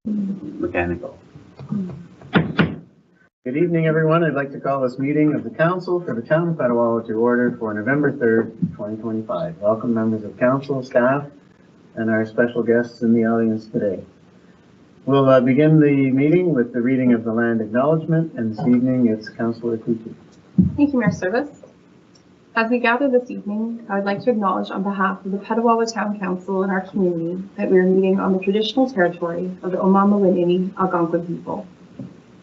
Mechanical. Good evening, everyone. I'd like to call this meeting of the Council for the Town of Petawawa to order for November 3rd, 2025. Welcome members of Council, staff, and our special guests in the audience today. We'll begin the meeting with the reading of the land acknowledgement, and this evening it's Councillor Kutu. Thank you, Mayor Service. As we gather this evening, I would like to acknowledge on behalf of the Petawawa Town Council and our community that we are meeting on the traditional territory of the Omama-Winini Algonquin people.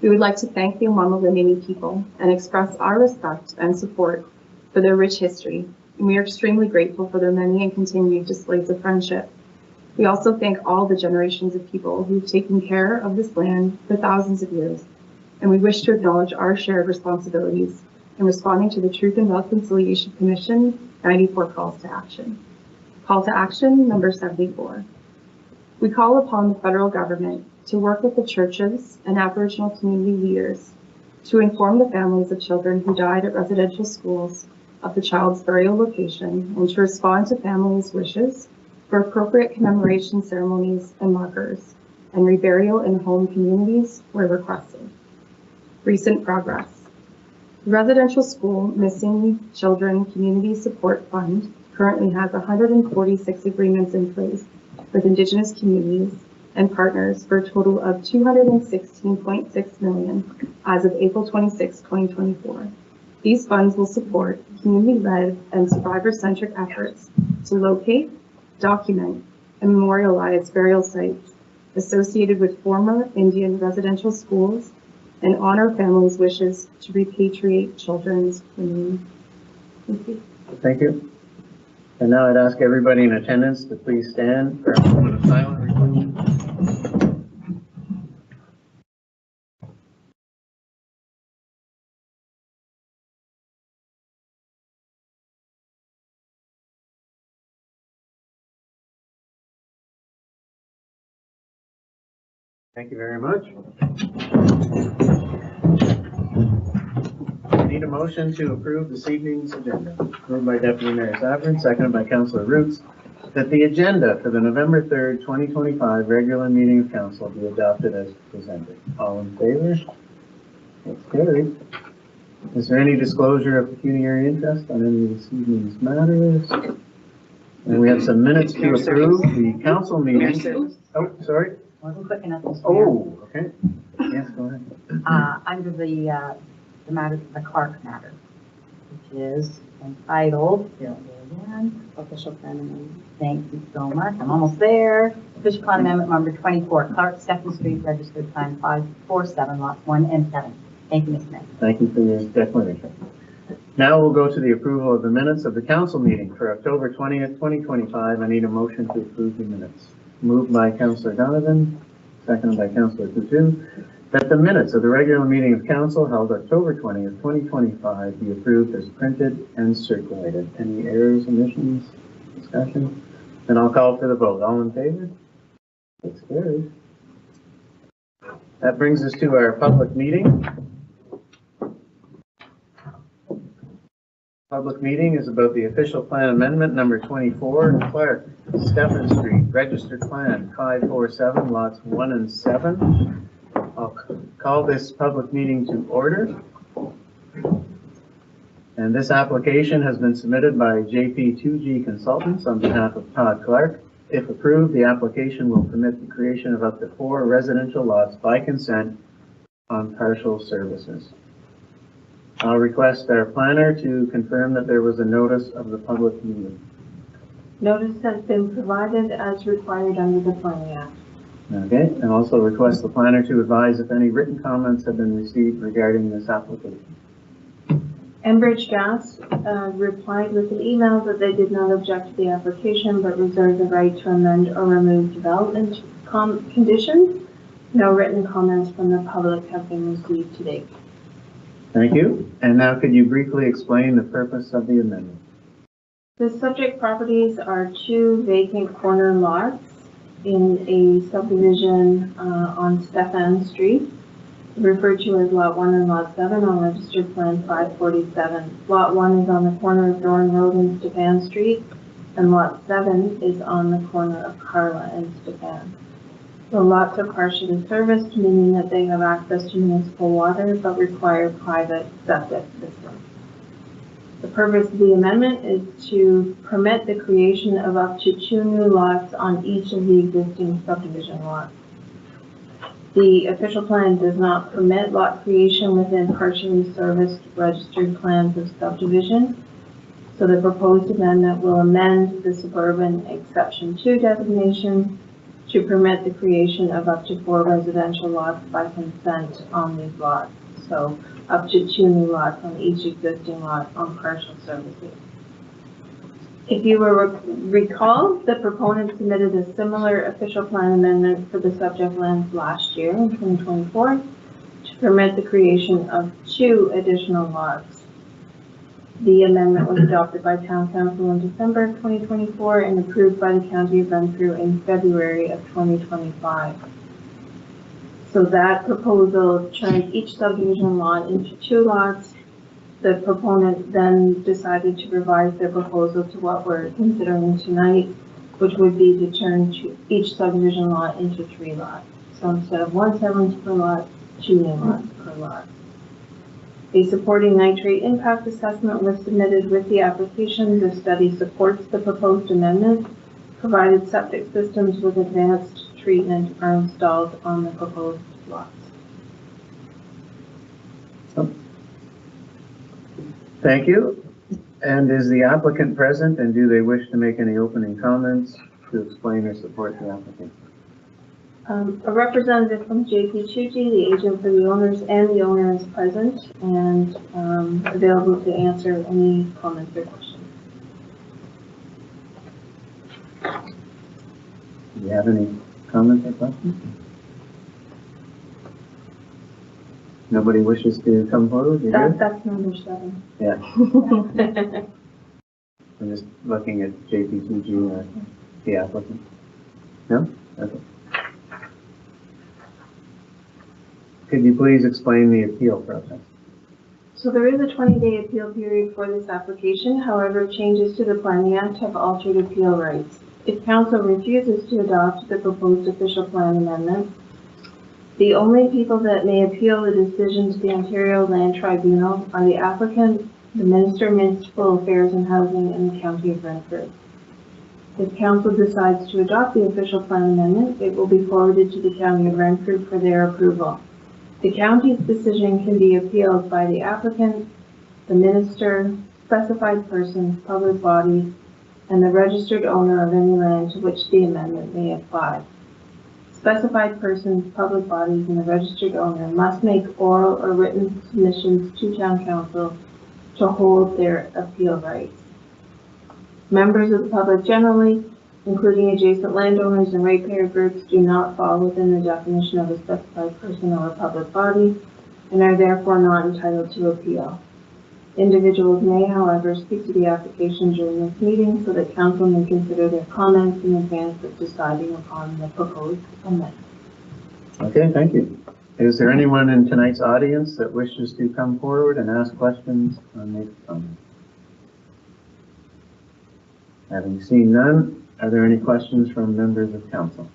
We would like to thank the Omama-Winini people and express our respect and support for their rich history, and we are extremely grateful for their many and continued displays of friendship. We also thank all the generations of people who've taken care of this land for thousands of years, and we wish to acknowledge our shared responsibilities in responding to the Truth and Reconciliation Commission 94 calls to action. Call to action number 74. We call upon the federal government to work with the churches and Aboriginal community leaders to inform the families of children who died at residential schools of the child's burial location and to respond to families' wishes for appropriate commemoration ceremonies and markers and reburial in home communities where requested. Recent progress. The Residential School Missing Children Community Support Fund currently has 146 agreements in place with Indigenous communities and partners for a total of $216.6 million as of April 26, 2024. These funds will support community-led and survivor-centric efforts to locate, document, and memorialize burial sites associated with former Indian residential schools and honor families' wishes to repatriate children's remains. Thank you. Thank you. And now I'd ask everybody in attendance to please stand for a moment of silent reflection. Thank you very much. I need a motion to approve this evening's agenda. Moved by Deputy Mayor Saffron, seconded by Councillor Roots, that the agenda for the November 3rd, 2025 regular meeting of Council be adopted as presented. All in favor? That's carried. Is there any disclosure of pecuniary interest on any of this evening's matters? And we have some minutes to approve. The council meeting. Oh, sorry. Wasn't quick enough. Oh, okay. Yes, go ahead. Under the matter, the Clark matter, which is entitled, official plan amendment. Thank you so much. I'm almost there. Official plan amendment number 24, Clark, 2nd Street, registered plan 547, lots 1 and 7. Thank you, Mr. Mayor. Thank you for your declaration. Now we'll go to the approval of the minutes of the council meeting for October 20th, 2025. I need a motion to approve the minutes. Moved by Councillor Donovan, seconded by Councillor Coutu, that the minutes of the regular meeting of council held October 20th, 2025 be approved as printed and circulated. Any errors, omissions, discussion? Then I'll call for the vote. All in favor? That's carried. That brings us to our public meeting. Public meeting is about the official plan amendment number 24, Clark, Stephen Street, registered plan 547, lots 1 and 7. I'll call this public meeting to order. And this application has been submitted by JP2G Consultants on behalf of Todd Clark. If approved, the application will permit the creation of up to 4 residential lots by consent on partial services. I'll request our planner to confirm that there was a notice of the public meeting. Notice has been provided as required under the Planning Act. Okay, and also request the planner to advise if any written comments have been received regarding this application. Enbridge Gas replied with an email that they did not object to the application but reserve the right to amend or remove development conditions. No written comments from the public have been received to date. Thank you. And now could you briefly explain the purpose of the amendment? The subject properties are 2 vacant corner lots in a subdivision on Stephan Street, referred to as Lot 1 and Lot 7 on Registered Plan 547. Lot 1 is on the corner of Dorn Road and Stephan Street, and Lot 7 is on the corner of Carla and Stephan. The lots are partially serviced, meaning that they have access to municipal water but require private septic systems. The purpose of the amendment is to permit the creation of up to 2 new lots on each of the existing subdivision lots. The official plan does not permit lot creation within partially serviced registered plans of subdivision. So the proposed amendment will amend the suburban exception 2 designation to permit the creation of up to 4 residential lots by consent on these lots. So up to 2 new lots on each existing lot on partial services. If you will recall, the proponent submitted a similar official plan amendment for the subject lands last year in 2024 to permit the creation of 2 additional lots. The amendment was adopted by Town Council in December 2024 and approved by the County of Renfrew in February of 2025. So that proposal turned each subdivision lot into 2 lots. The proponent then decided to revise their proposal to what we're considering tonight, which would be to turn each subdivision lot into 3 lots. So instead of 1 settlement per lot, 2 new lots per lot. A supporting nitrate impact assessment was submitted with the application. The study supports the proposed amendment, provided septic systems with advanced treatment are installed on the proposed lots. Thank you. And is the applicant present, and do they wish to make any opening comments to explain or support the application? A representative from JP Chuji, the agent for the owners, and the owner is present and available to answer any comments or questions. Do you have any comments or questions? Nobody wishes to come forward? That's number 7. Yeah. I'm just looking at JP2G, the applicant. No? Okay. Could you please explain the appeal process? So there is a 20-day appeal period for this application. However, changes to the Planning Act have altered appeal rights. If council refuses to adopt the proposed official plan amendment, the only people that may appeal the decision to the Ontario Land Tribunal are the applicant, the Minister of Municipal Affairs and Housing, and the County of Renfrew. If council decides to adopt the official plan amendment, it will be forwarded to the County of Renfrew for their approval. The county's decision can be appealed by the applicant, the minister, specified persons, public bodies, and the registered owner of any land to which the amendment may apply. Specified persons, public bodies, and the registered owner must make oral or written submissions to Town Council to hold their appeal rights. Members of the public generally, including adjacent landowners and ratepayer groups, do not fall within the definition of a specified person or a public body and are therefore not entitled to appeal. Individuals may, however, speak to the application during this meeting so that council may consider their comments in advance of deciding upon the proposed amendment. Okay, thank you. Is there anyone in tonight's audience that wishes to come forward and ask questions or make comments? Having seen none, are there any questions from members of council?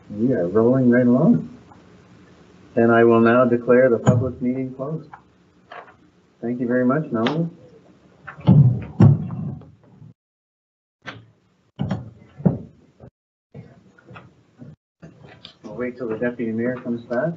We are rolling right along. Then I will now declare the public meeting closed. Thank you very much, Melanie. We'll wait till the deputy mayor comes back.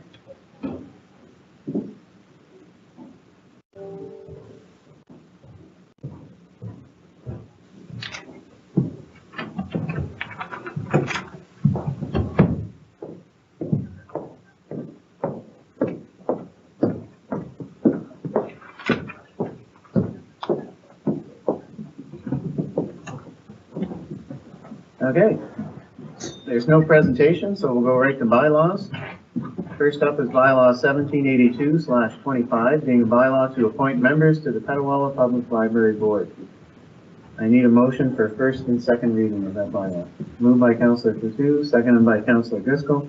Okay, there's no presentation, so we'll go right to bylaws. First up is bylaw 1782/25, being a bylaw to appoint members to the Petawawa Public Library Board. I need a motion for first and second reading of that bylaw. Moved by Councillor Coutu, seconded by Councillor Driscoll,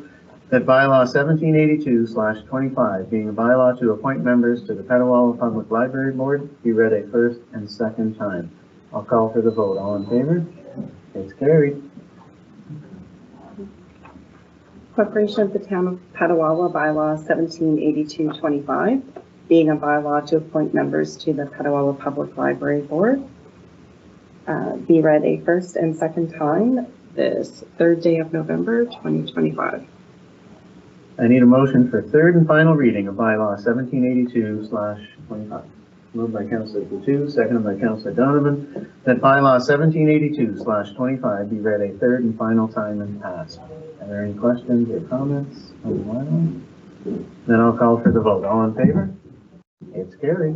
that bylaw 1782/25, being a bylaw to appoint members to the Petawawa Public Library Board, be read a first and second time. I'll call for the vote. All in favor? It's carried. Corporation of the Town of Petawawa, bylaw 178225, being a bylaw to appoint members to the Petawawa Public Library Board. Be read a first and second time this third day of November 2025. I need a motion for third and final reading of bylaw 1782/25. Moved by Councillor Coutu, seconded by Councillor Donovan, that bylaw 1782/25 be read a third and final time and passed. Are there any questions or comments on the bylaw? Then I'll call for the vote. All in favor? It's carried.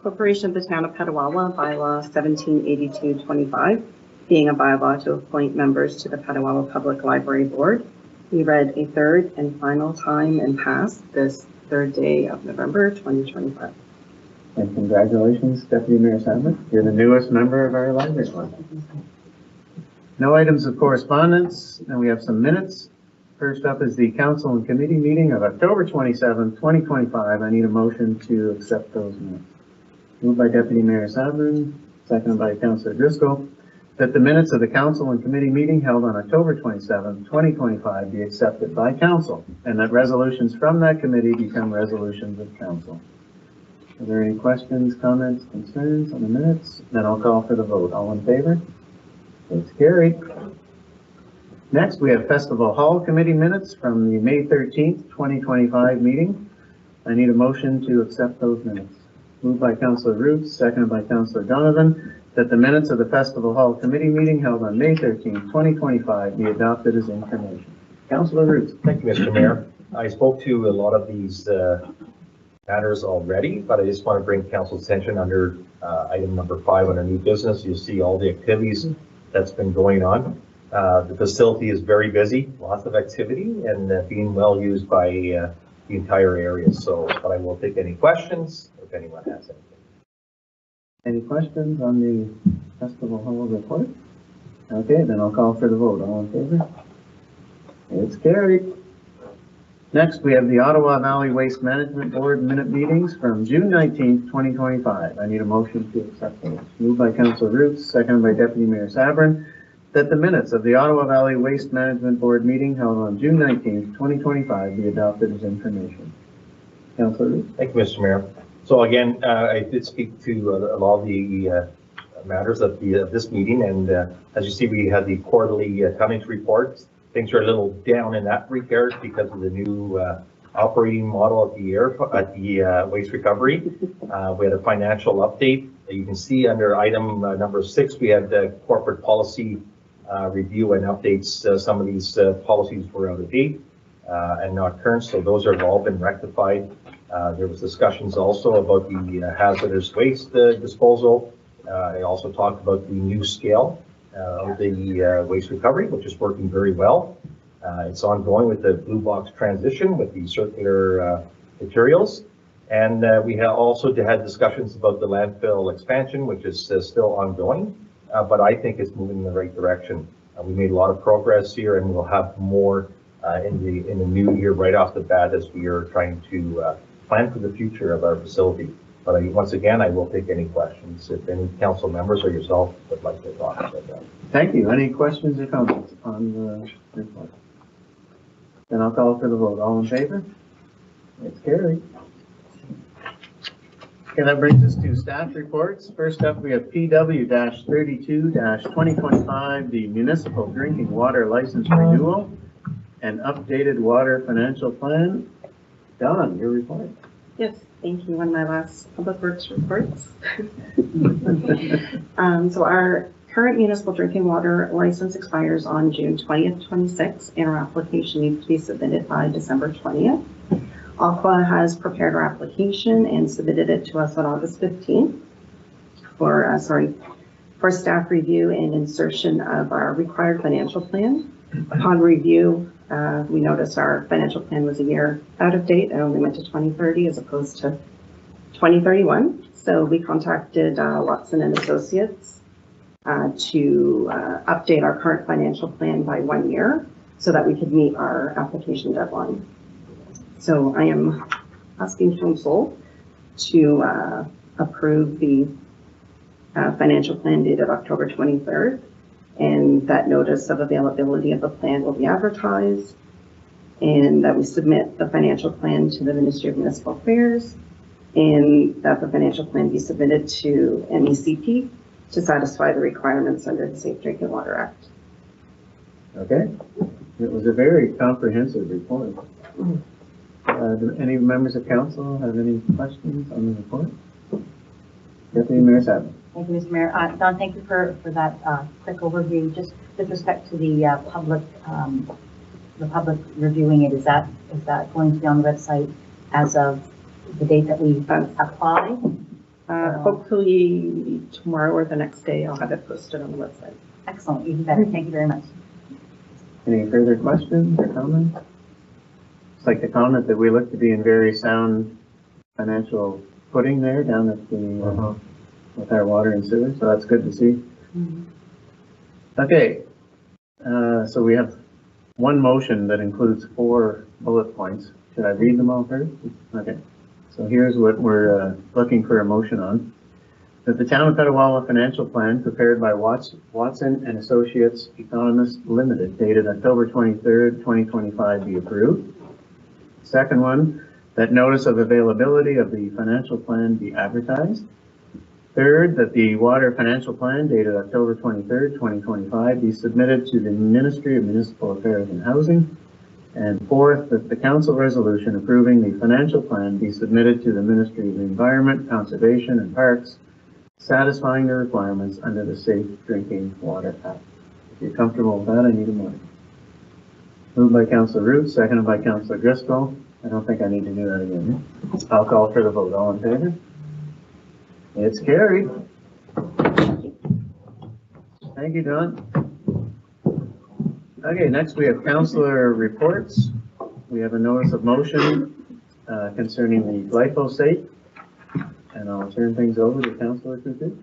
Corporation of the Town of Petawawa, bylaw 178225, being a bylaw to appoint members to the Petawawa Public Library Board, be read a third and final time and passed this third day of November 2025. And congratulations, Deputy Mayor Sadler. You're the newest member of our library board. No items of correspondence, and we have some minutes. First up is the council and committee meeting of October 27, 2025. I need a motion to accept those minutes. Moved by Deputy Mayor Sadler, seconded by Councillor Driscoll, that the minutes of the council and committee meeting held on October 27, 2025 be accepted by council, and that resolutions from that committee become resolutions of council. Are there any questions, comments, concerns on the minutes? Then I'll call for the vote. All in favor? It's carried. Next, we have Festival Hall Committee minutes from the May 13th, 2025 meeting. I need a motion to accept those minutes. Moved by Councillor Roots, seconded by Councillor Donovan, that the minutes of the Festival Hall Committee meeting held on May 13th, 2025 be adopted as information. Councillor Roots. Thank you, Mr. Mayor. I spoke to a lot of these matters already, but I just want to bring council's attention under item number 5 under new business. You'll see all the activities that's been going on. The facility is very busy, lots of activity, and being well used by the entire area. So, but I will take any questions if anyone has anything. Any questions on the Festival Hall report? Okay, then I'll call for the vote. All in favor? It's carried. Next, we have the Ottawa Valley Waste Management Board minute meetings from June 19th, 2025. I need a motion to accept those. Moved by Councillor Roots, seconded by Deputy Mayor Sabrin, that the minutes of the Ottawa Valley Waste Management Board meeting held on June 19th, 2025 be adopted as information. Councillor Roots. Thank you, Mr. Mayor. So again, I did speak to a lot of the matters of this meeting, and as you see, we had the quarterly tonnage reports. Things are a little down in that regard because of the new operating model at the waste recovery. We had a financial update. You can see under item number 6, we had the corporate policy review and updates. Some of these policies were out of date and not current, so those have all been rectified. There was discussions also about the hazardous waste disposal. I also talked about the new scale of the waste recovery, which is working very well. It's ongoing with the blue box transition with the circular materials. And we have also had discussions about the landfill expansion, which is still ongoing, but I think it's moving in the right direction. We made a lot of progress here, and we'll have more in the new year right off the bat as we are trying to plan for the future of our facility. But once again, I will take any questions if any council members or yourself would like to talk about that. Thank you. Any questions or comments on the report? Then I'll call for the vote. All in favor? It's carried. Okay, that brings us to staff reports. First up, we have PW-32-2025, the municipal drinking water license renewal and updated water financial plan. Don, your report. Yes, thank you. One of my last public works reports. So our current municipal drinking water license expires on June 20th, 26, and our application needs to be submitted by December 20th. Aqua has prepared our application and submitted it to us on August 15th for staff review and insertion of our required financial plan. Upon review, we noticed our financial plan was a year out of date and only went to 2030 as opposed to 2031. So we contacted Watson and Associates to update our current financial plan by 1 year so that we could meet our application deadline. So I am asking council to approve the financial plan dated October 23rd and that notice of availability of the plan will be advertised, and that we submit the financial plan to the Ministry of Municipal Affairs, and that the financial plan be submitted to MECP to satisfy the requirements under the Safe Drinking Water Act. Okay, it was a very comprehensive report. Do any members of council have any questions on the report? Deputy Mayor Savage. Thank you, Mr. Mayor. Don, thank you for that quick overview. Just with respect to the public reviewing it, is that going to be on the website as of the date that we apply? Hopefully tomorrow or the next day, I'll have it posted on the website. Excellent, even better. Thank you very much. Any further questions or comments? It's like the comment that we look to be in very sound financial footing there down at the, with our water and sewer, so that's good to see. Okay, so we have one motion that includes 4 bullet points. Should I read them all first? Okay, so here's what we're looking for a motion on. That the Town of Petawawa Financial Plan prepared by Watson and Associates Economists Limited dated October 23rd, 2025 be approved. Second one, that notice of availability of the financial plan be advertised. Third, that the water financial plan dated October 23rd, 2025 be submitted to the Ministry of Municipal Affairs and Housing. And fourth, that the council resolution approving the financial plan be submitted to the Ministry of the Environment, Conservation and Parks, satisfying the requirements under the Safe Drinking Water Act. If you're comfortable with that, I need a motion. Moved by Councillor Root, seconded by Councillor Driscoll. I don't think I need to do that again. I'll call for the vote. All in favor? It's carried. Thank you, Don. Okay, next we have councillor reports. We have a notice of motion concerning the glyphosate. And I'll turn things over to Councillor Cuckoo.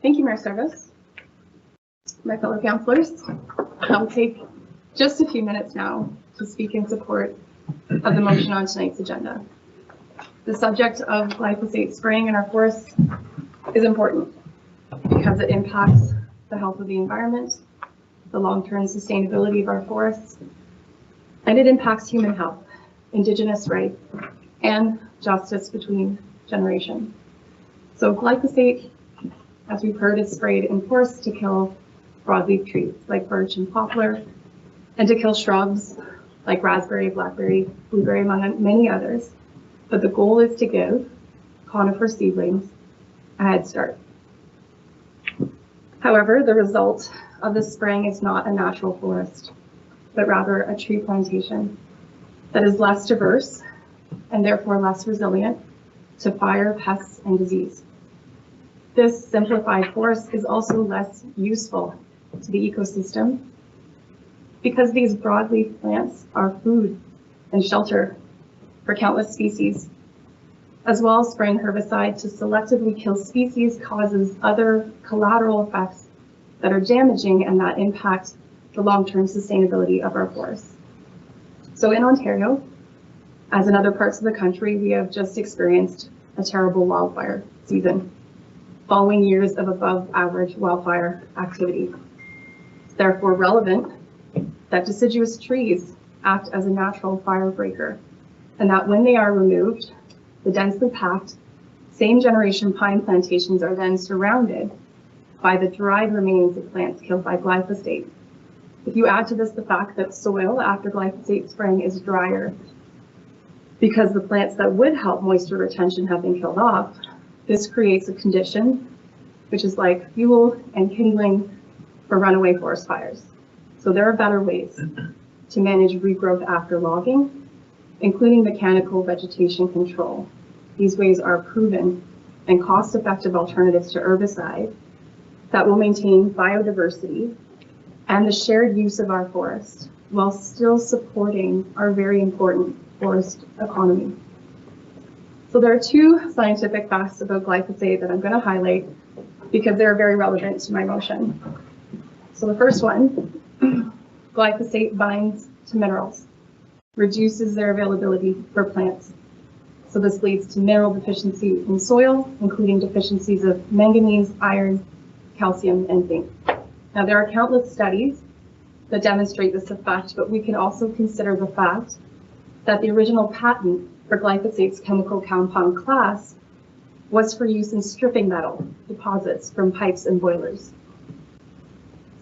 Thank you, Mayor Service. My fellow councillors, I'll take just a few minutes now to speak in support of the motion on tonight's agenda. The subject of glyphosate spraying in our forests is important because it impacts the health of the environment, the long-term sustainability of our forests, and it impacts human health, Indigenous rights, and justice between generations. So glyphosate, as we've heard, is sprayed in forests to kill broadleaf trees like birch and poplar, and to kill shrubs like raspberry, blackberry, blueberry, among many others. But the goal is to give conifer seedlings a head start. However, the result of this spraying is not a natural forest, but rather a tree plantation that is less diverse and therefore less resilient to fire, pests, and disease. This simplified forest is also less useful to the ecosystem because these broadleaf plants are food and shelter for countless species. As well, spraying herbicide to selectively kill species causes other collateral effects that are damaging and that impact the long-term sustainability of our forests. So in Ontario, as in other parts of the country, we have just experienced a terrible wildfire season, following years of above average wildfire activity. It's therefore relevant that deciduous trees act as a natural fire breaker, and that when they are removed, the densely packed same generation pine plantations are then surrounded by the dried remains of plants killed by glyphosate. If you add to this the fact that soil after glyphosate spraying is drier because the plants that would help moisture retention have been killed off, this creates a condition which is like fuel and kindling for runaway forest fires. So there are better ways to manage regrowth after logging, including mechanical vegetation control. These ways are proven and cost-effective alternatives to herbicide that will maintain biodiversity and the shared use of our forest while still supporting our very important forest economy. So there are 2 scientific facts about glyphosate that I'm going to highlight because they're very relevant to my motion. So the first one, glyphosate binds to minerals, reduces their availability for plants. So this leads to mineral deficiency in soil, including deficiencies of manganese, iron, calcium, and zinc. Now, there are countless studies that demonstrate this effect, but we can also consider the fact that the original patent for glyphosate's chemical compound class was for use in stripping metal deposits from pipes and boilers.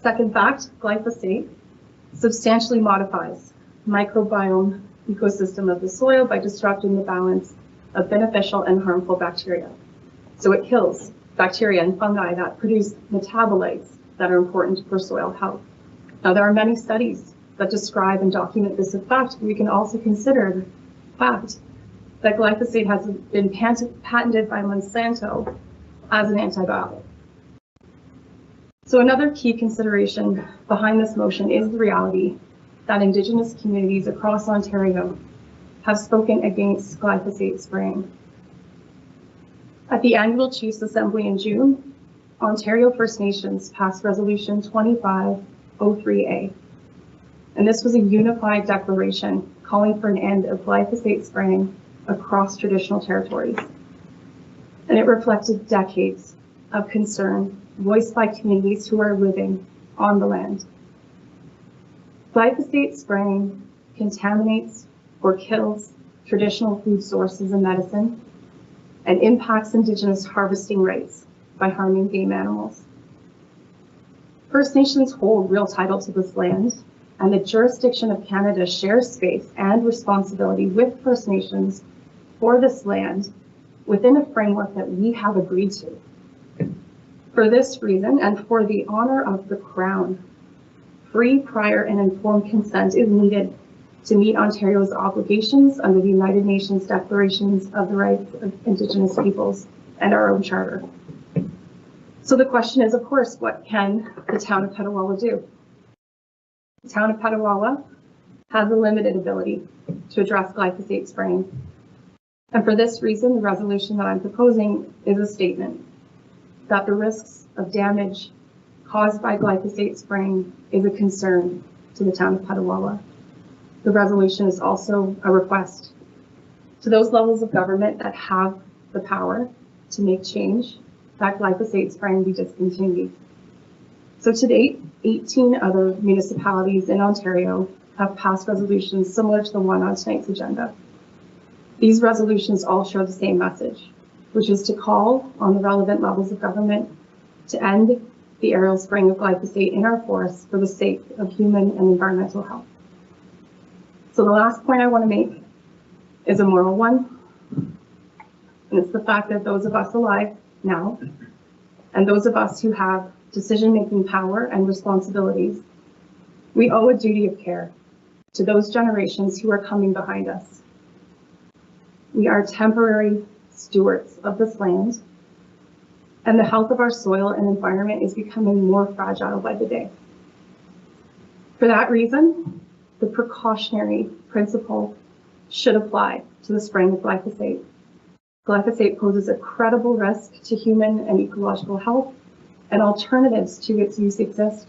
Second fact, glyphosate substantially modifies the microbiome ecosystem of the soil by disrupting the balance of beneficial and harmful bacteria. So it kills bacteria and fungi that produce metabolites that are important for soil health. Now, there are many studies that describe and document this effect. We can also consider the fact that glyphosate has been patented by Monsanto as an antibiotic. So another key consideration behind this motion is the reality that Indigenous communities across Ontario have spoken against glyphosate spraying. At the annual Chiefs Assembly in June, Ontario First Nations passed Resolution 2503A. And this was a unified declaration calling for an end of glyphosate spraying across traditional territories. And it reflected decades of concern voiced by communities who are living on the land. Glyphosate spraying contaminates or kills traditional food sources and medicine and impacts Indigenous harvesting rights by harming game animals. First Nations hold real title to this land, and the jurisdiction of Canada shares space and responsibility with First Nations for this land within a framework that we have agreed to. For this reason, and for the honor of the Crown, free, prior, and informed consent is needed to meet Ontario's obligations under the United Nations Declarations of the Rights of Indigenous Peoples and our own charter. So the question is, of course, what can the town of Petawawa do? The town of Petawawa has a limited ability to address glyphosate spraying. And for this reason, the resolution that I'm proposing is a statement that the risks of damage caused by glyphosate spraying is a concern to the town of Petawawa. The resolution is also a request to those levels of government that have the power to make change that glyphosate spraying be discontinued. So to date, 18 other municipalities in Ontario have passed resolutions similar to the one on tonight's agenda. These resolutions all show the same message, which is to call on the relevant levels of government to end the aerial spraying of glyphosate in our forests for the sake of human and environmental health. So the last point I want to make is a moral one, and it's the fact that those of us alive now, and those of us who have decision-making power and responsibilities, we owe a duty of care to those generations who are coming behind us. We are temporary stewards of this land, and the health of our soil and environment is becoming more fragile by the day. For that reason, the precautionary principle should apply to the spraying of glyphosate. Glyphosate poses a credible risk to human and ecological health, and alternatives to its use exist.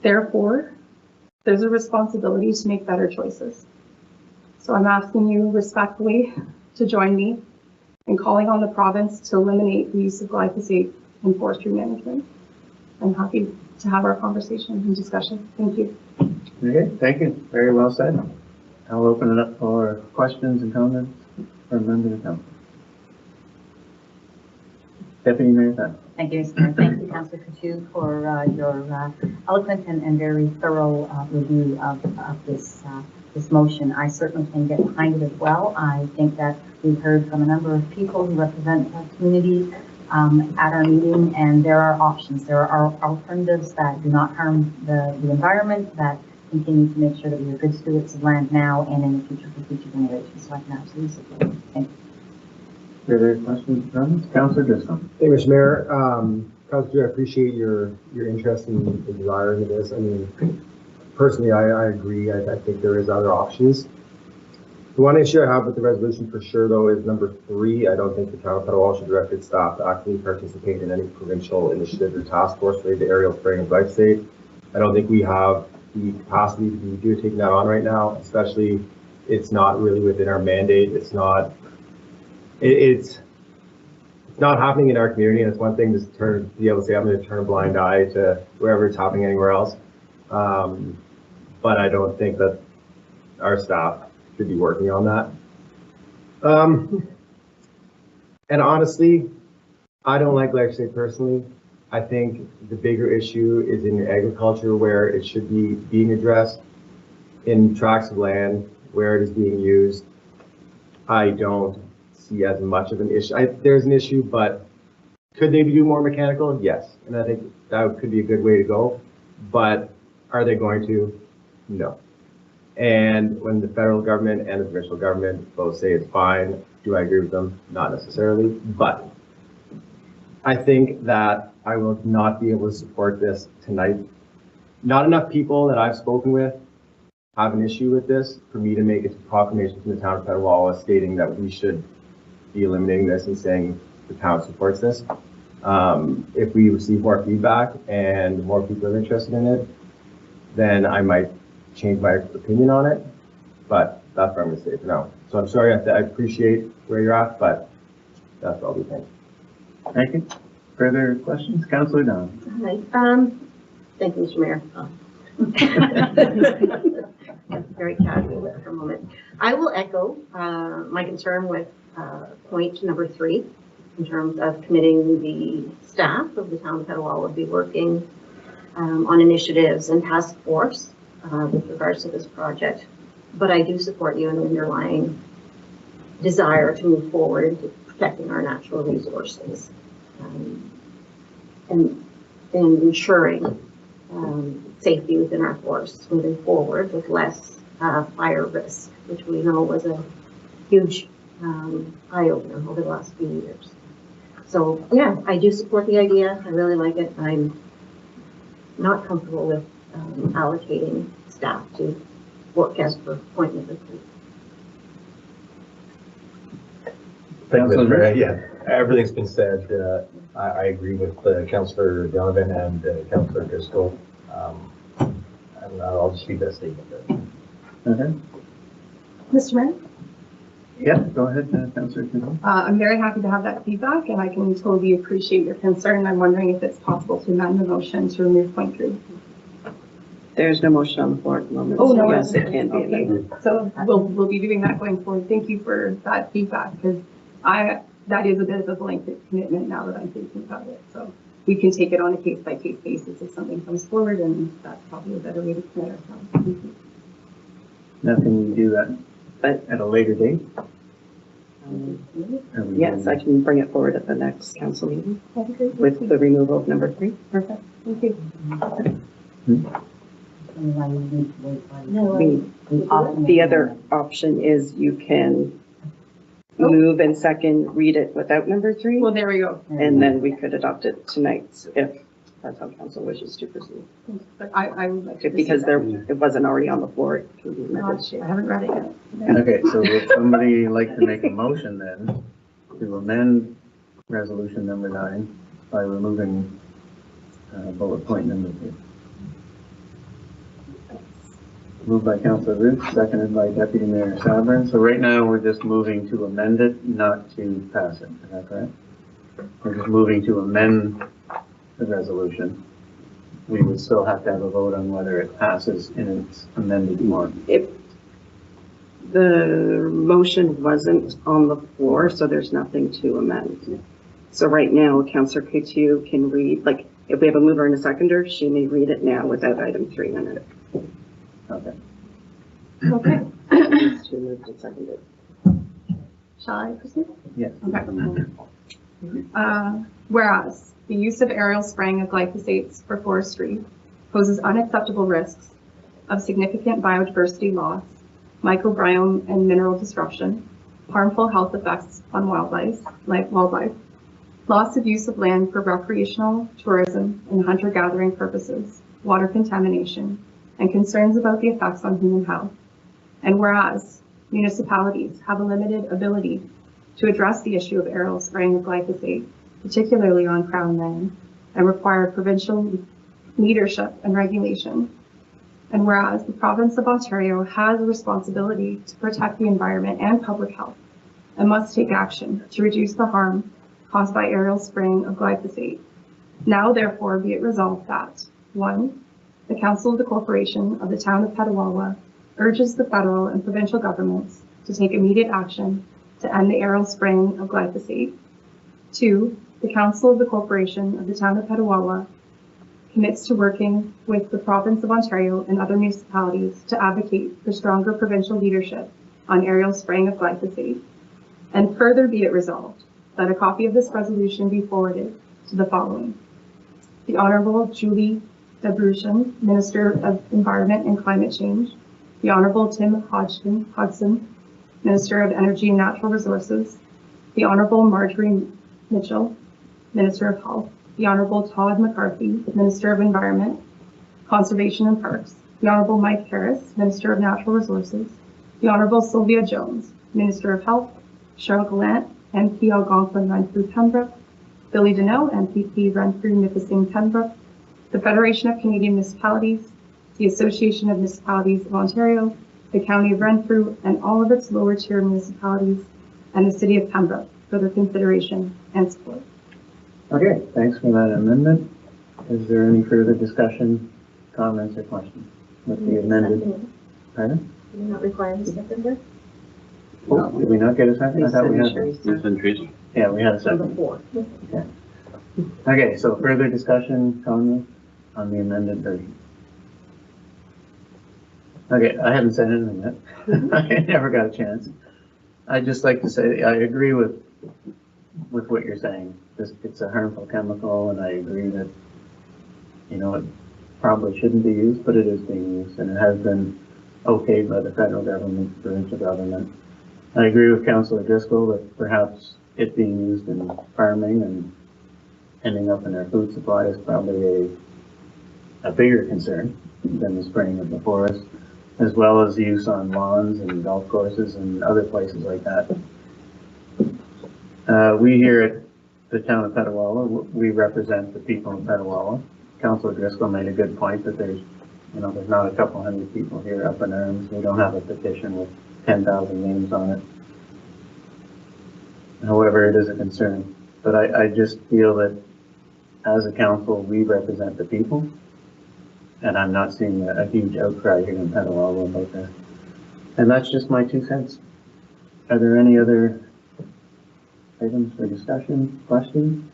Therefore, there's a responsibility to make better choices. So I'm asking you respectfully to join me in calling on the province to eliminate the use of glyphosate in forestry management. I'm happy to have our conversation and discussion. Thank you. Okay, thank you. Very well said. I'll open it up for questions and comments from members of the council. Deputy Mayor Tan. Thank you, Mr. Mayor. Thank you, Councillor Coutu, for your eloquent and very thorough review of this motion. I certainly can get behind it as well. I think that we've heard from a number of people who represent the community at our meeting, and there are options. There are alternatives that do not harm the environment, that continue to make sure that we are good stewards of land now and in the future for future generations. So I can absolutely support it. Thank you. Further questions, comments? Councillor Driscoll. Thank you, Mr. Mayor. Councillor, I appreciate your interest in the desire into this. I mean, personally, I agree. I think there is other options. The one issue I have with the resolution for sure, though, is number 3. I don't think the town of Petawawa should direct its staff to actively participate in any provincial initiative or task force related to aerial spraying of glyphosate. I don't think we have the capacity to be taking that on right now, especially it's not really within our mandate. It's not, it's it's not happening in our community, and it's one thing to be able to say, I'm going to turn a blind eye to wherever it's happening anywhere else. But I don't think that our staff should be working on that. And honestly, I don't like glyphosate personally. I think the bigger issue is in agriculture, where it should be being addressed in tracts of land where it is being used. I don't see as much of an issue. There's an issue, but could they do more mechanical? Yes. And I think that could be a good way to go. But are they going to? No. And when the federal government and the provincial government both say it's fine, do I agree with them? Not necessarily. But I think that I will not be able to support this tonight. Not enough people that I've spoken with have an issue with this for me to make a proclamation from the town of Petawawa stating that we should be eliminating this and saying the town supports this. If we receive more feedback and more people are interested in it, then I might change my opinion on it, but that's what I'm going to say for now. So I'm sorry, I appreciate where you're at, but that's what I'll be thinking. Thank you. Further questions? Councillor Don. Hi. Thank you, Mr. Mayor. Very casual there for a moment. I will echo my concern with point number 3 in terms of committing the staff of the town of Petawawa would be working on initiatives and task force with regards to this project. But I do support you in the underlying desire to move forward into protecting our natural resources and ensuring safety within our forests moving forward with less fire risk, which we know was a huge eye-opener over the last few years. So yeah, I do support the idea. I really like it. I'm not comfortable with allocating staff to work as per point number 3. Councillor. Yeah, everything's been said. I agree with Councillor Donovan and Councillor Driscoll. And I'll just leave that statement there. Okay. Mr. Mayor? Yeah, go ahead, Councillor Donovan. I'm very happy to have that feedback, and I can totally appreciate your concern. I'm wondering if it's possible to amend the motion to remove point 3. There's no motion on the floor at the moment. Oh, so no. yes, it can be Okay. amended. So we'll be doing that going forward. Thank you for that feedback, because that is a bit of a blanket commitment now that I'm thinking about it. So we can take it on a case-by-case basis if something comes forward, and that's probably a better way to commit ourselves. Thank you. Nothing we do that But at a later date? Are we yes, I doing- can bring it forward at the next council meeting That'd be great. with the removal of number 3. Perfect. Thank you. The other option is you can move and second read it without number 3, Well, there we go. and then we could adopt it tonight if that's how council wishes to proceed. But I would like to. Because proceed it wasn't already on the floor, it can be that. amended. I haven't read it yet. Okay, so would somebody like to make a motion then to amend resolution number 9 by removing bullet point number 3? Moved by Councillor Ruth, seconded by Deputy Mayor Sabrin. So right now, we're just moving to amend it, not to pass it. Is that correct? We're just moving to amend the resolution. We would still have to have a vote on whether it passes in its amended form. The motion wasn't on the floor, so there's nothing to amend. So right now, Councillor Coutu can read, like, if we have a mover and a seconder, she may read it now without item 3 in it. Okay. Okay. It's to moved and seconded. Shall I proceed? Yes. Okay. Whereas the use of aerial spraying of glyphosates for forestry poses unacceptable risks of significant biodiversity loss, microbiome and mineral disruption, harmful health effects on wildlife, loss of use of land for recreational, tourism, and hunter-gathering purposes, water contamination, and concerns about the effects on human health. And whereas municipalities have a limited ability to address the issue of aerial spraying of glyphosate, particularly on Crown land, and require provincial leadership and regulation. And whereas the province of Ontario has a responsibility to protect the environment and public health, and must take action to reduce the harm caused by aerial spraying of glyphosate. Now therefore be it resolved that 1. The Council of the Corporation of the Town of Petawawa urges the federal and provincial governments to take immediate action to end the aerial spraying of glyphosate. 2. The Council of the Corporation of the Town of Petawawa commits to working with the Province of Ontario and other municipalities to advocate for stronger provincial leadership on aerial spraying of glyphosate. And further be it resolved that a copy of this resolution be forwarded to the following: the Honorable Julie Debruchin, Minister of Environment and Climate Change; the Honorable Tim Hodgson, Minister of Energy and Natural Resources; the Honorable Marjorie Mitchell, Minister of Health; the Honorable Todd McCarthy, Minister of Environment, Conservation and Parks; the Honorable Mike Harris, Minister of Natural Resources; the Honorable Sylvia Jones, Minister of Health; Cheryl Gallant, MP Algonquin Renfrew Pembroke; Billy Deneau, MPP Renfrew Nipissing Pembroke; the Federation of Canadian Municipalities, the Association of Municipalities of Ontario, the County of Renfrew, and all of its lower tier municipalities, and the City of Pembroke for their consideration and support. Okay, thanks for that amendment. Is there any further discussion, comments, or questions with the amended? Pardon? You're not requiring a seconder? Oh, did we not get a second? I thought we had. Yeah, we had a second. Before. Okay. Okay, so further discussion, comments on the amended version? Okay, I haven't said anything yet. I never got a chance. I'd just like to say I agree with what you're saying. It's a harmful chemical, and I agree that, you know, it probably shouldn't be used, but it is being used, and it has been okayed by the federal government, provincial government. I agree with Councillor Driscoll that perhaps it being used in farming and ending up in our food supply is probably a bigger concern than the spraying of the forest, as well as use on lawns and golf courses and other places like that. We here at the town of Petawawa, we represent the people of Petawawa. Councillor Driscoll made a good point that there's not a couple hundred people here up in arms. We don't have a petition with 10,000 names on it. However, it is a concern. But I just feel that as a council, we represent the people. And I'm not seeing a huge outcry here in Petawawa about that. And that's just my 2 cents. Are there any other items for discussion, questions?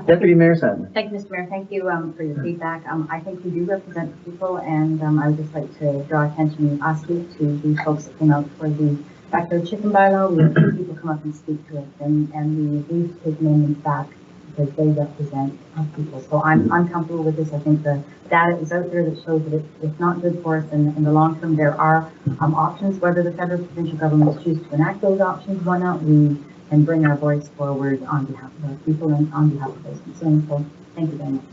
Deputy Mayor Sadler. Thank you, Mr. Mayor. Thank you for your feedback. I think we do represent the people, and I would just like to draw attention last week to the folks that came out for the backyard chicken bylaw. We had 2 people come up and speak to it, and we agreed to take names back because they represent people. So I'm comfortable with this. I think the data is out there that shows that it's not good for us in the long term. There are options, whether the federal provincial governments choose to enact those options, why not we and bring our voice forward on behalf of our people and on behalf of those concerns. So thank you very much.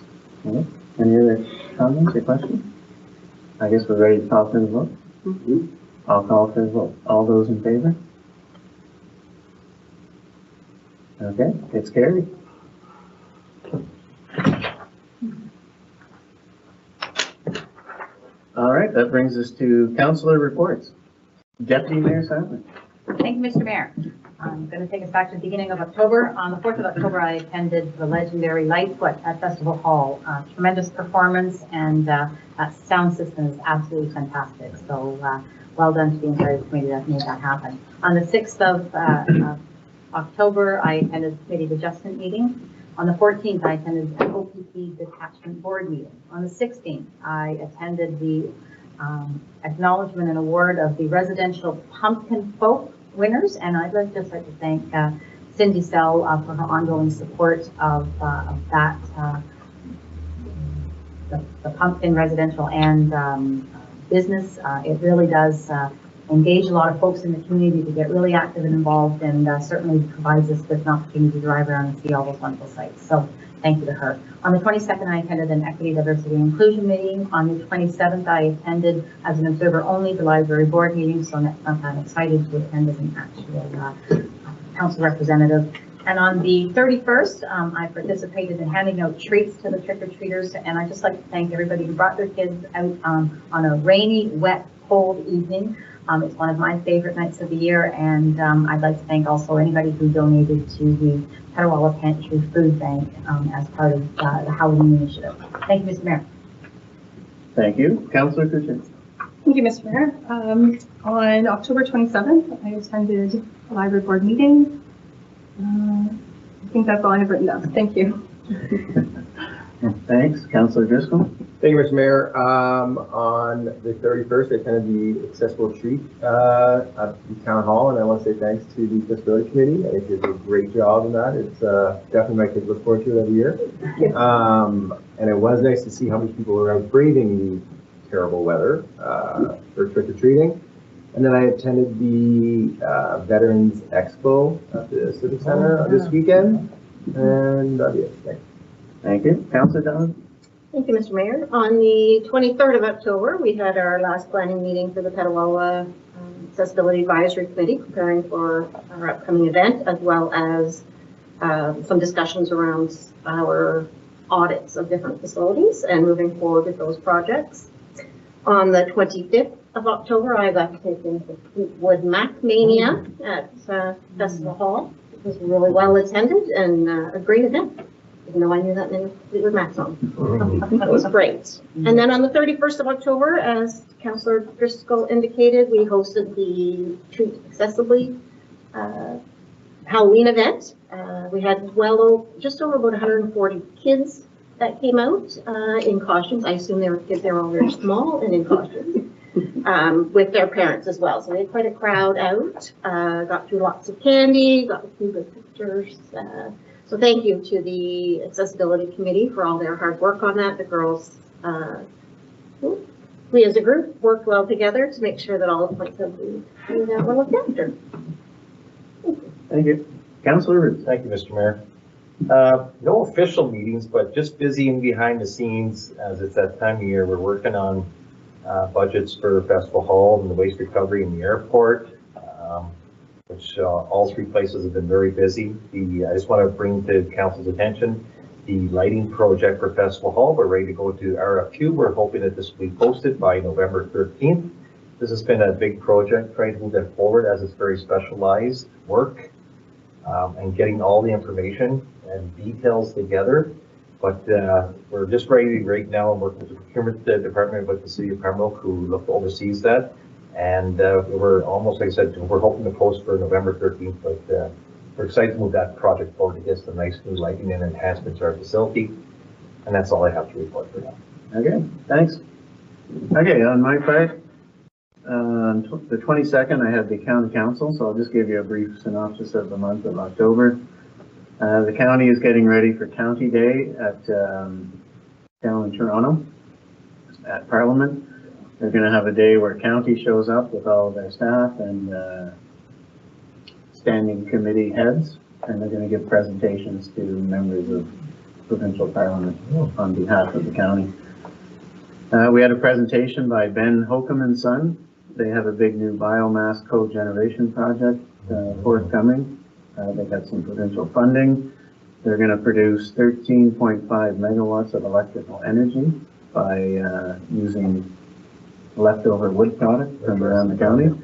Okay. Any other comments or questions? I guess we're ready to call for the vote. Mm-hmm. I'll call for the vote. All those in favor? Okay, it's carried. All right, that brings us to councillor reports. Deputy Mayor Sadler. Thank you, Mr. Mayor. I'm going to take us back to the beginning of October. On the 4th of October, I attended the legendary Lightfoot at Festival Hall. Tremendous performance, and that sound system is absolutely fantastic. So well done to the entire committee that made that happen. On the 6th of October, I attended the Committee of Adjustment meeting. On the 14th, I attended an OPP Detachment Board meeting. On the 16th, I attended the acknowledgement and award of the Residential Pumpkin Folk winners, and I'd just like to thank Cindy Sell for her ongoing support of that, the pumpkin residential and business. It really does engage a lot of folks in the community to get really active and involved, and certainly provides us with an opportunity to drive around and see all those wonderful sites. So thank you to her. On the 22nd, I attended an Equity, Diversity, and Inclusion meeting. On the 27th, I attended as an observer only the library board meeting, so next month I'm excited to attend as an actual council representative. And on the 31st, I participated in handing out treats to the trick-or-treaters, and I'd just like to thank everybody who brought their kids out on a rainy, wet, cold evening. It's one of my favorite nights of the year, and I'd like to thank also anybody who donated to the Petawawa Pantry Food Bank as part of the Halloween initiative. Thank you, Mr. Mayor. Thank you. Councillor Kuchen. Thank you, Mr. Mayor. On October 27th, I attended a library board meeting. I think that's all I have written down. Thank you. Thanks. Councillor Driscoll. Thank you, Mr. Mayor. On the 31st, I attended the Accessible Treat at the Town Hall, and I want to say thanks to the Accessibility Committee. I think they did a great job in that. It's definitely my kids look forward to it every year. And it was nice to see how many people were out braving the terrible weather for trick-or-treating. And then I attended the Veterans Expo at the Civic Center this weekend, and that'll be it. Thanks. Thank you. Councillor Donovan. Thank you, Mr. Mayor. On the 23rd of October, we had our last planning meeting for the Petawawa Accessibility Advisory Committee, preparing for our upcoming event, as well as some discussions around our audits of different facilities and moving forward with those projects. On the 25th of October, I got to take in the Fleetwood Mac Mania at Festival Hall. It was really well attended and a great event. Even though I knew that many Fleetwood Mac songs. That was great. And then on the 31st of October, as Councillor Driscoll indicated, we hosted the Treat Accessibly Halloween event. We had just over about 140 kids that came out in costumes. I assume they were kids, they were all very small and in costumes, with their parents as well. So we had quite a crowd out, got through lots of candy, got a few good pictures. So thank you to the Accessibility Committee for all their hard work on that. The girls, we as a group worked well together to make sure that all the points of the were looked after. Thank you. Councillor Root. Thank you, Mr. Mayor. No official meetings, but just busy and behind the scenes as it's that time of year. We're working on budgets for Festival Hall and the waste recovery in the airport, which all three places have been very busy. I just want to bring to council's attention the lighting project for Festival Hall. We're ready to go to RFQ. We're hoping that this will be posted by November 13th. This has been a big project, trying to move that forward as it's very specialized work and getting all the information and details together. But we're just ready right now and working with the procurement department with the city of Pembroke, who oversees that. And we're almost, like I said, we're hoping to post for November 13th, but we're excited to move that project forward to get some nice new lighting and enhancements to our facility. And that's all I have to report for now. Okay, thanks. Okay, on my part, the 22nd, I had the county council, so I'll just give you a brief synopsis of the month of October. The county is getting ready for County Day at down in Toronto at Parliament. They're going to have a day where county shows up with all of their staff and standing committee heads, and they're going to give presentations to members of provincial parliament on behalf of the county. We had a presentation by Ben Holcomb and Son. They have a big new biomass cogeneration project forthcoming. They got some provincial funding. They're going to produce 13.5 megawatts of electrical energy by using leftover wood product from around the county.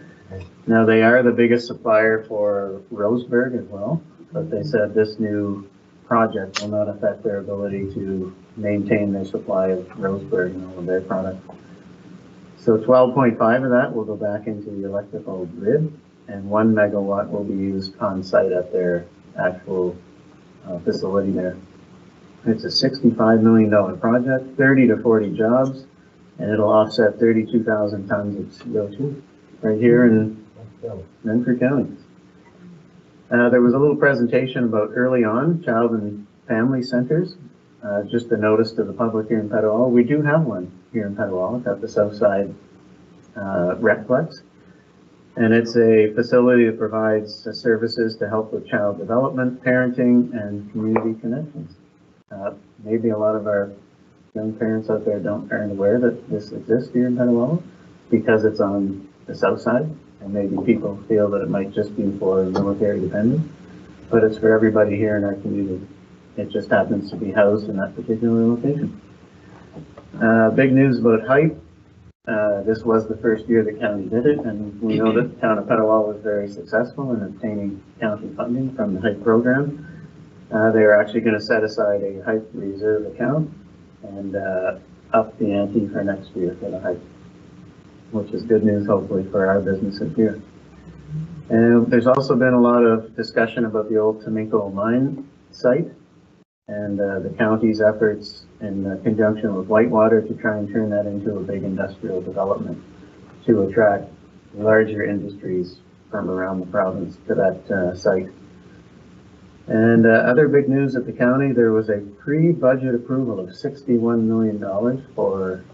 Now, they are the biggest supplier for Roseburg as well, but they said this new project will not affect their ability to maintain their supply of Roseburg and all of their product. So 12.5 of that will go back into the electrical grid, and 1 megawatt will be used on site at their actual facility there. It's a $65 million project, 30 to 40 jobs, and it'll offset 32,000 tons of CO2 right here in Renfrew County. There was a little presentation about early on child and family centers. Just a notice to the public here in Petawawa. We do have one here in Petawawa. It's at the Southside Recplex. And it's a facility that provides services to help with child development, parenting, and community connections. Maybe a lot of our young parents out there aren't aware that this exists here in Petawawa because it's on the south side, and maybe people feel that it might just be for military dependents, but it's for everybody here in our community. It just happens to be housed in that particular location. Big news about height. This was the first year the county did it, and we know that the town of Petawawa was very successful in obtaining county funding from the HIPE program. They are actually going to set aside a HIPE reserve account and up the ante for next year for the HIPE, which is good news hopefully for our businesses here. And there's also been a lot of discussion about the old Tomiko mine site and the county's efforts in conjunction with Whitewater to try and turn that into a big industrial development to attract larger industries from around the province to that site. And other big news at the county, there was a pre-budget approval of $61 million for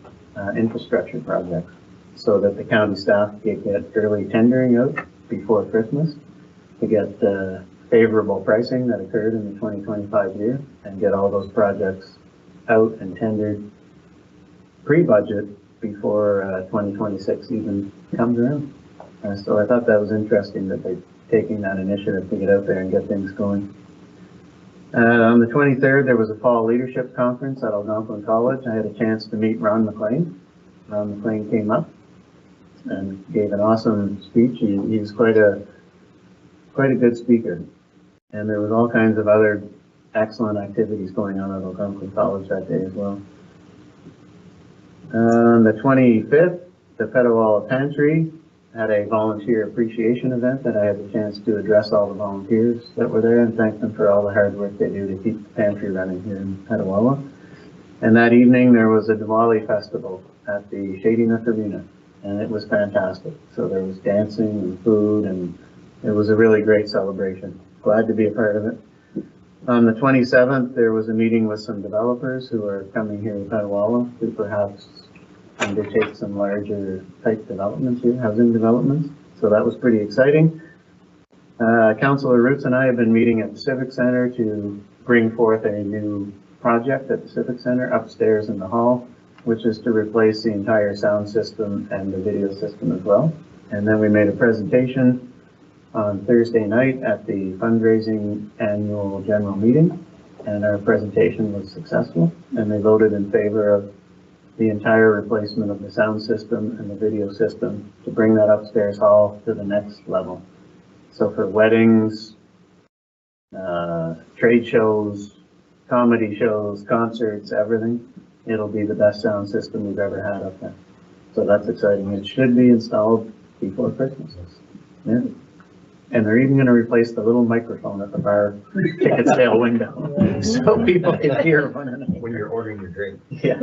infrastructure projects so that the county staff could get early tendering out before Christmas to get favorable pricing that occurred in the 2025 year and get all those projects out and tendered pre-budget before 2026 even comes around. So I thought that was interesting that they're taking that initiative to get out there and get things going. On the 23rd, there was a fall leadership conference at Algonquin College. I had a chance to meet Ron McLean. Ron McLean came up and gave an awesome speech. He was quite a good speaker. And there was all kinds of other excellent activities going on at Algonquin College that day as well. On the 25th, the Petawawa Pantry had a volunteer appreciation event that I had the chance to address all the volunteers that were there and thank them for all the hard work they do to keep the pantry running here in Petawawa. And that evening there was a Diwali festival at the Shady Nook Arena, and it was fantastic. So there was dancing and food, and it was a really great celebration. Glad to be a part of it. On the 27th, there was a meeting with some developers who are coming here in Petawawa to perhaps undertake some larger type developments here, housing developments. So that was pretty exciting. Councillor Roots and I have been meeting at the Civic Center to bring forth a new project at the Civic Center upstairs in the hall, which is to replace the entire sound system and the video system as well. And then we made a presentation on Thursday night at the fundraising annual general meeting, and our presentation was successful, and they voted in favor of the entire replacement of the sound system and the video system to bring that upstairs hall to the next level. So for weddings, trade shows, comedy shows, concerts, everything, it'll be the best sound system we've ever had up there. So that's exciting. It should be installed before Christmas. Yeah. And they're even going to replace the little microphone at the bar ticket sale window so people can hear one another When you're ordering your drink. Yeah.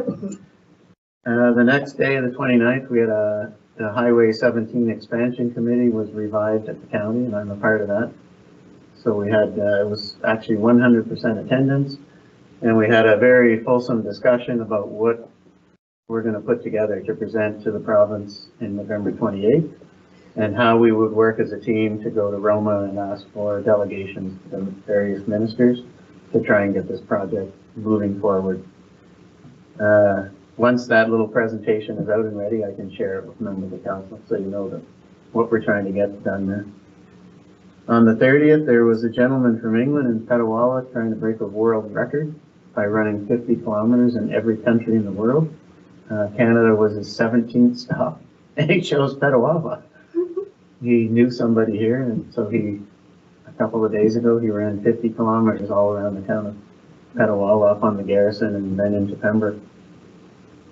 The next day, the 29th, we had the Highway 17 Expansion Committee was revived at the county, and I'm a part of that. So we had, it was actually 100% attendance, and we had a very fulsome discussion about what we're going to put together to present to the province in November 28th, and how we would work as a team to go to Roma and ask for delegations to the various ministers to try and get this project moving forward. Once that little presentation is out and ready, I can share it with members of the council so you know what we're trying to get done there. On the 30th, there was a gentleman from England in Petawawa trying to break a world record by running 50 kilometers in every country in the world. Canada was his 17th stop, and he chose Petawawa. He knew somebody here, and so a couple of days ago, he ran 50 kilometers all around the town of Petawawa, up on the Garrison and then into Pembroke.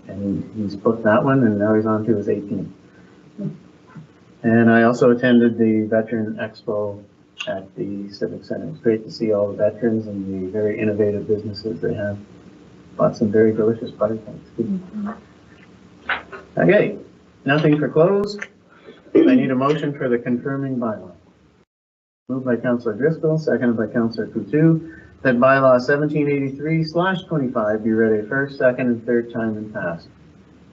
And he's booked that one, and now he's on to his 18th. And I also attended the Veteran Expo at the Civic Center. It's great to see all the veterans and the very innovative businesses they have. Bought some very delicious buttercakes. Okay, nothing for close. I need a motion for the confirming bylaw. Moved by Councillor Driscoll, seconded by Councillor Coutu, that bylaw 1783/25 be read a first, second, and third time and passed.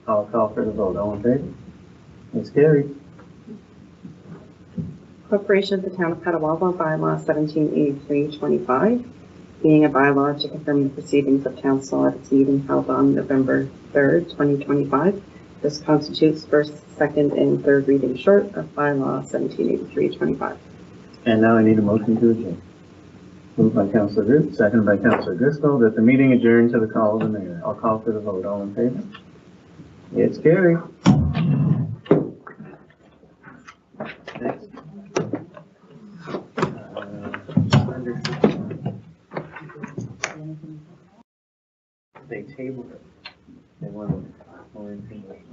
I'll call for the vote. All in favor? It's carried. Corporation of the Town of Petawawa, bylaw 1783/25, being a bylaw to confirm the proceedings of council at its meeting held on November 3rd, 2025. This constitutes first, second, and third reading short of bylaw 1783/25. And now I need a motion to adjourn. Moved by Councillor Root, seconded by Councillor Driscoll, that the meeting adjourn to the call of the mayor. I'll call for the vote. All in favor? It's carried. they tabled it. They wanted more information.